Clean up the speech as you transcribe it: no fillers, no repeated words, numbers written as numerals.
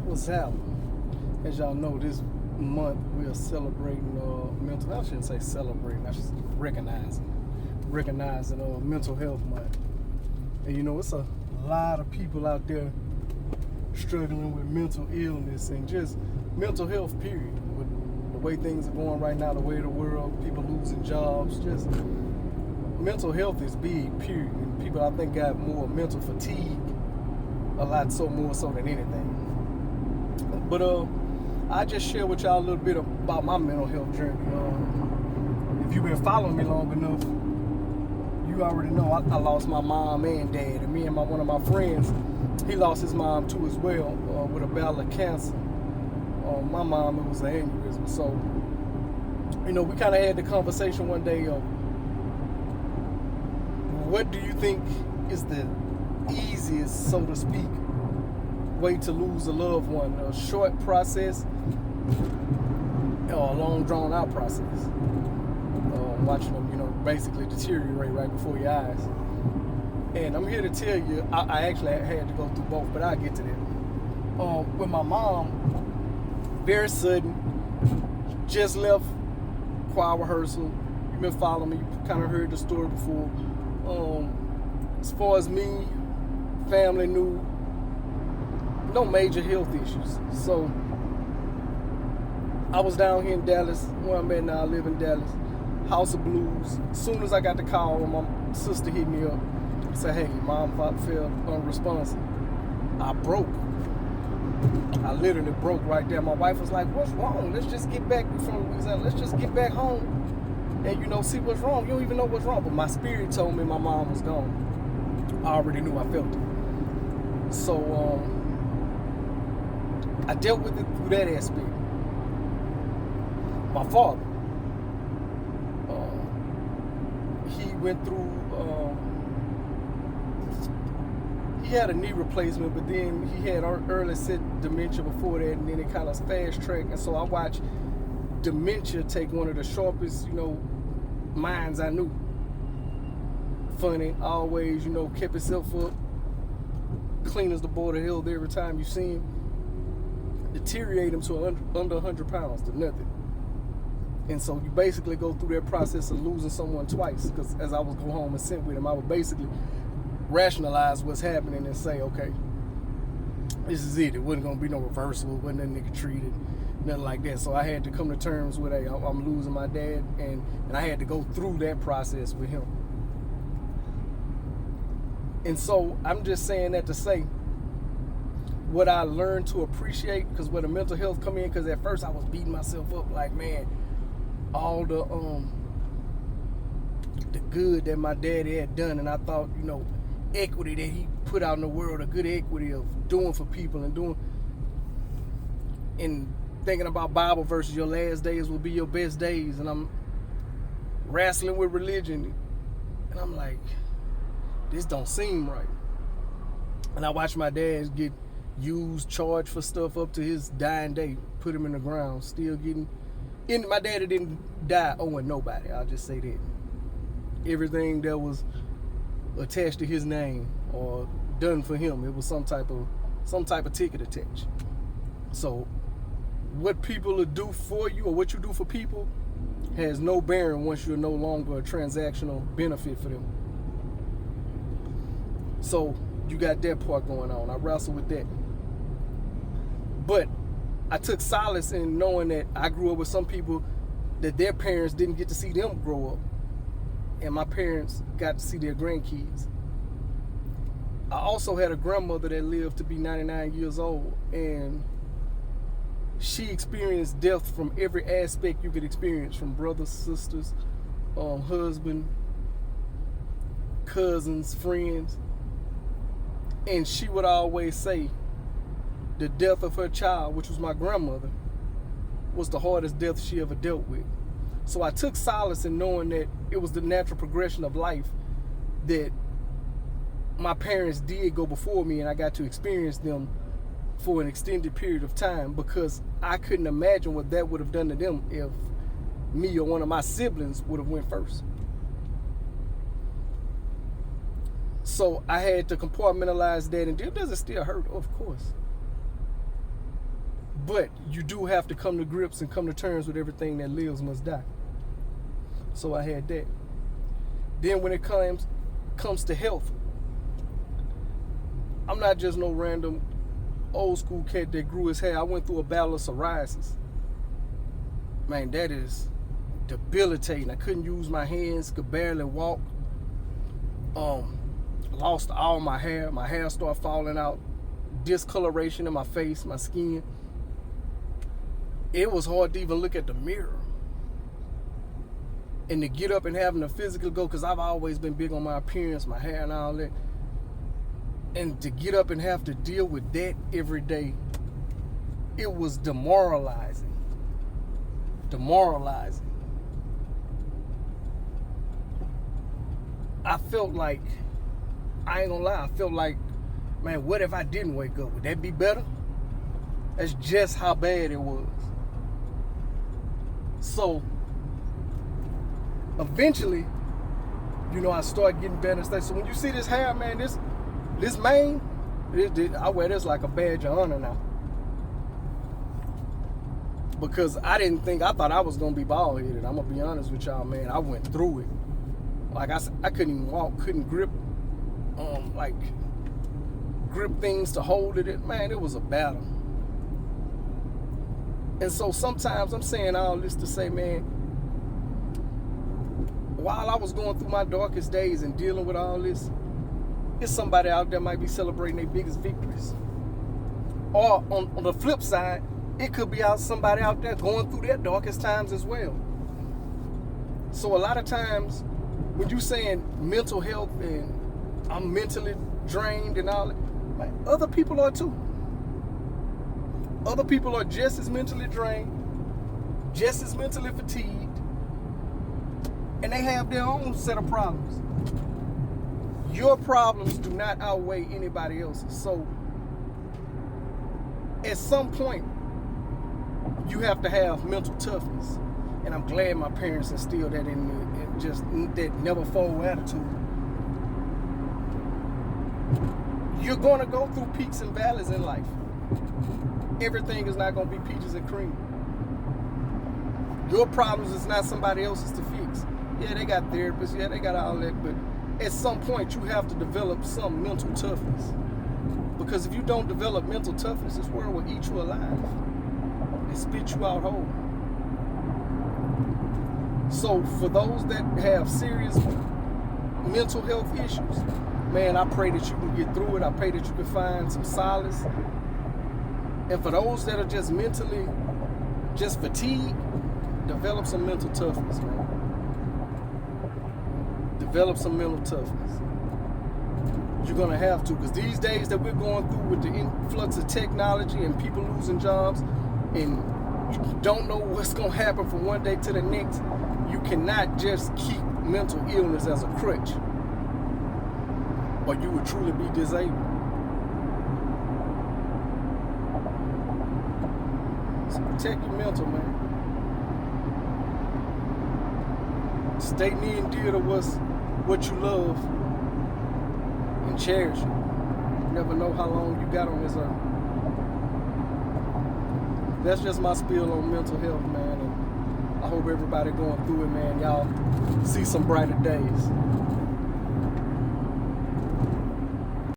What's happening? As y'all know, this month we are celebrating mental health. I shouldn't say celebrating, I should say recognizing mental health month. And you know, it's a lot of people out there struggling with mental illness and just mental health, period. With the way things are going right now, the way of the world, people losing jobs, just mental health is big, period. And people, I think, got more mental fatigue, a lot more so than anything. But I just share with y'all a little bit about my mental health journey. If you've been following me long enough, you already know I lost my mom and dad. And me and one of my friends, he lost his mom too as well, with a battle of cancer. My mom, it was an aneurysm. So, you know, we kind of had the conversation one day of, what do you think is the easiest, so to speak, way to lose a loved one? A short process or a long drawn out process? Watching them, you know, basically deteriorate right before your eyes. And I'm here to tell you, I actually had to go through both, but I'll get to that. With my mom, very sudden, just left choir rehearsal. You've been following me, you kind of heard the story before. As far as me, family knew, no major health issues. So I was down here in Dallas, where I'm at now. I live in Dallas, House of Blues. As soon as I got the call, my sister hit me up, said, "Hey, mom felt unresponsive." I broke. I literally broke right there. My wife was like, "What's wrong? Let's just get back from Louisiana. Let's just get back home and, you know, see what's wrong." You don't even know what's wrong. But my spirit told me my mom was gone. I already knew. I felt it. So I dealt with it through that aspect. My father, he went through, he had a knee replacement, but then he had early set dementia before that, and then it kind of fast tracked. And so I watched dementia take one of the sharpest, you know, minds I knew. Funny, always, you know, kept himself up, clean as the board of hell every time you see him. Deteriorate him to under 100 pounds to nothing. And so you basically go through that process of losing someone twice, because as I would go home and sit with him, I would basically rationalize what's happening and say, okay, this is it. It wasn't going to be no reversal. It wasn't that nigga treated, nothing like that. So I had to come to terms with, hey, I'm losing my dad, and I had to go through that process with him. And so I'm just saying that to say, what I learned to appreciate, because where the mental health come in, because at first I was beating myself up like, man, all the good that my daddy had done, and I thought, you know, equity that he put out in the world, a good equity of doing for people and thinking about Bible verses, your last days will be your best days, and I'm wrestling with religion, and I'm like, this don't seem right. And I watched my dad get used, charged for stuff up to his dying day, put him in the ground, still getting in. My daddy didn't die owing nobody, I'll just say that. Everything that was attached to his name or done for him, it was some type of ticket attached. So what people will do for you, or what you do for people, has no bearing once you're no longer a transactional benefit for them. So you got that part going on. I wrestle with that. But I took solace in knowing that I grew up with some people that their parents didn't get to see them grow up, and my parents got to see their grandkids. I also had a grandmother that lived to be 99 years old, and she experienced death from every aspect you could experience, from brothers, sisters, husband, cousins, friends. And she would always say the death of her child, which was my grandmother, was the hardest death she ever dealt with. So I took solace in knowing that it was the natural progression of life, that my parents did go before me, and I got to experience them for an extended period of time, because I couldn't imagine what that would have done to them if me or one of my siblings would have went first. So I had to compartmentalize that. And does it still hurt? Of course. But you do have to come to grips and come to terms with everything that lives must die. So I had that. Then when it comes to health, I'm not just no random old school cat that grew his hair. I went through a battle of psoriasis. Man, that is debilitating. I couldn't use my hands, could barely walk. Lost all my hair. My hair started falling out. Discoloration in my face, my skin. It was hard to even look at the mirror. And to get up and having a physical go, because I've always been big on my appearance, my hair and all that. And to get up and have to deal with that every day, it was demoralizing. Demoralizing. I felt like, I ain't gonna lie, I felt like, man, what if I didn't wake up? Would that be better? That's just how bad it was. So, eventually, I started getting better and stuff. So when you see this hair, man, this mane, I wear this like a badge of honor now. Because I thought I was going to be bald headed. I'm going to be honest with y'all, man. I went through it. Like I couldn't even walk, couldn't grip, grip things to hold it. Man, it was a battle. And so sometimes I'm saying all this to say, man, while I was going through my darkest days and dealing with all this, there's somebody out there might be celebrating their biggest victories. Or on the flip side, it could be somebody out there going through their darkest times as well. So a lot of times, when you saying mental health and I'm mentally drained and all that, like, other people are too. Other people are just as mentally drained, just as mentally fatigued, and they have their own set of problems. Your problems do not outweigh anybody else's. So at some point, you have to have mental toughness. And I'm glad my parents instilled that in me, and just that never forward attitude. You're going to go through peaks and valleys in life. Everything is not going to be peaches and cream. Your problems is not somebody else's to fix. Yeah, they got therapists. Yeah, they got all that. But at some point, you have to develop some mental toughness. Because if you don't develop mental toughness, this world will eat you alive and spit you out whole. So for those that have serious mental health issues, man, I pray that you can get through it. I pray that you can find some solace. And for those that are just mentally just fatigued, develop some mental toughness, man. Develop some mental toughness. You're going to have to, because these days that we're going through with the influx of technology and people losing jobs, and you don't know what's going to happen from one day to the next, you cannot just keep mental illness as a crutch, or you would truly be disabled. So protect your mental, man. Stay near and dear to what you love and cherish it. You never know how long you got on this earth. That's just my spiel on mental health, man. And I hope everybody going through it, man, y'all see some brighter days.